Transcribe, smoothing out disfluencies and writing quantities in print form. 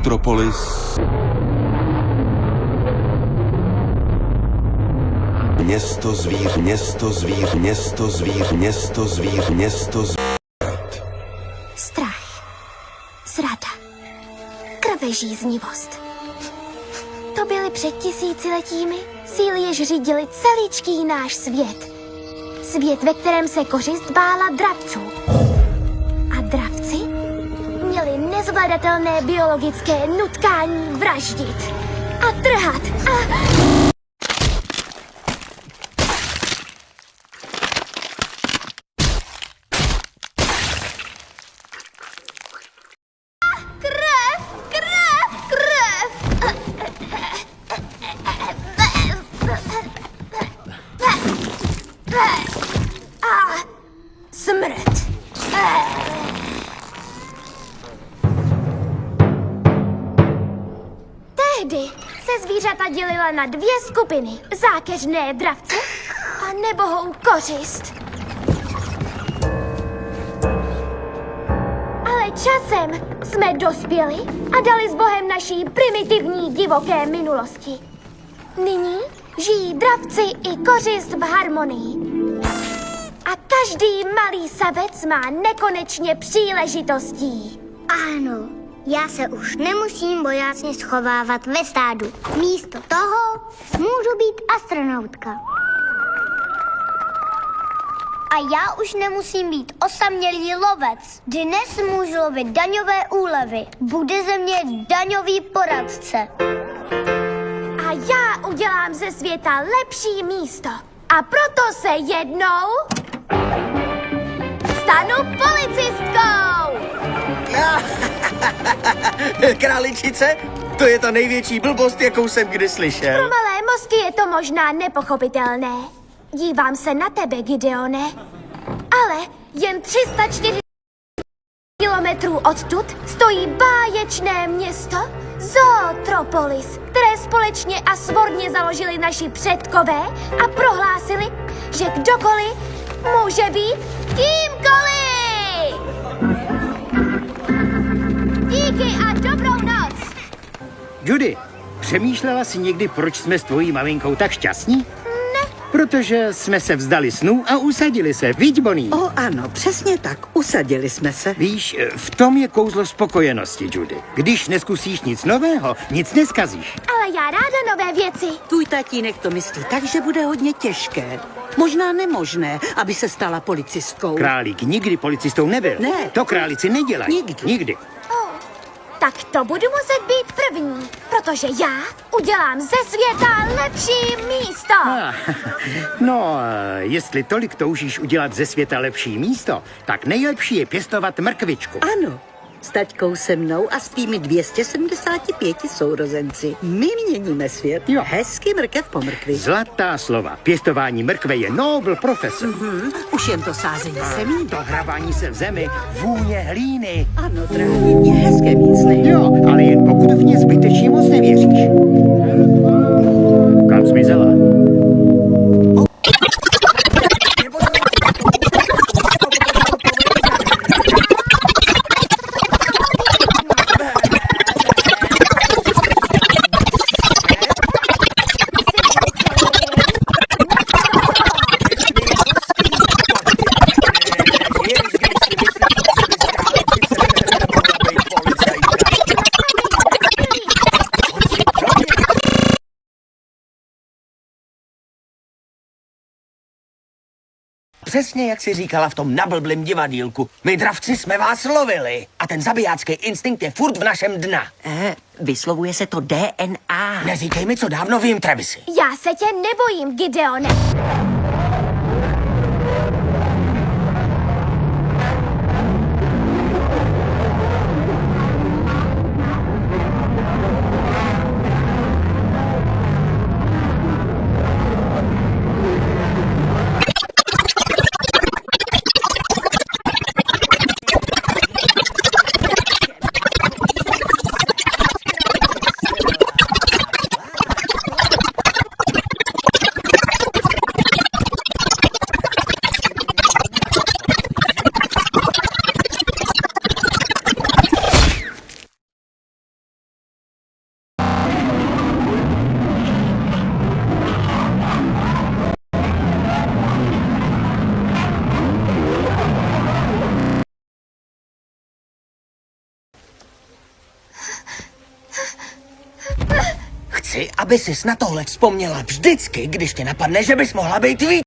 Zootropolis. Město zvíř, město zvíř, město zvíř, město zvíř, město zvířat. Strach, zrada, krvežíznivost. To byly před tisíciletími síly, jež řídily celíčký náš svět. Svět, ve kterém se kořist bála dravců. A dravci měli nezvladatelné biologické nutkání vraždit a trhat a... Smrt. Tehdy se zvířata dělila na dvě skupiny. Zákeřné dravce a nebohou kořist. Ale časem jsme dospěli a dali s Bohem naší primitivní divoké minulosti. Nyní žijí dravci i kořist v harmonii. A každý malý savec má nekonečně příležitostí. Ano, já se už nemusím bojácně schovávat ve stádu. Místo toho můžu být astronautka. A já už nemusím být osamělý lovec. Dnes můžu lovit daňové úlevy. Bude ze mě daňový poradce. A já udělám ze světa lepší místo. A proto se jednou stanu policistkou! Králičice? To je ta největší blbost, jakou jsem kdy Pro slyšel. malé mozky je to možná nepochopitelné. Dívám se na tebe, Gideone. Ale jen 304 kilometrů odtud stojí báječné město Zootropolis, které společně a svorně založili naši předkové a prohlásili, že kdokoliv může být kýmkoliv! Díky a dobrou noc! Judy, přemýšlela jsi někdy, proč jsme s tvojí maminkou tak šťastní? Ne. Protože jsme se vzdali snů a usadili se, viď, Bonnie? O ano, přesně tak, usadili jsme se. Víš, v tom je kouzlo spokojenosti, Judy. Když neskusíš nic nového, nic neskazíš. Ale já ráda nové věci. Tvůj tatínek to myslí tak, že bude hodně těžké. Možná nemožné, aby se stala policistkou. Králík nikdy policistou nebyl. Ne. To králíci nedělají. Nikdy. Nikdy. Tak to budu muset být první, protože já udělám ze světa lepší místo. No, jestli tolik toužíš udělat ze světa lepší místo, tak nejlepší je pěstovat mrkvičku. Ano, s taťkou se mnou a s tvými 275 sourozenci. My měníme svět. Jo. Hezky mrkev po mrkvi. Zlatá slova. Pěstování mrkve je nobl profese. Už jen to sázení semí. Dohrabání se v zemi, vůně hlíny. Ano, trávině je hezké víc než. Jo, ale jen pokud v ně zbytečně moc nevěříš. Kam zmizela? Přesně jak jsi říkala v tom nablblém divadýlku. My dravci jsme vás lovili. A ten zabijácký instinkt je furt v našem dna. Vyslovuje se to DNA. Neříkej mi, co dávno vím, Travisy. Já se tě nebojím, Gideone. Chci, aby sis na tohle vzpomněla vždycky, když tě napadne, že bys mohla být víc.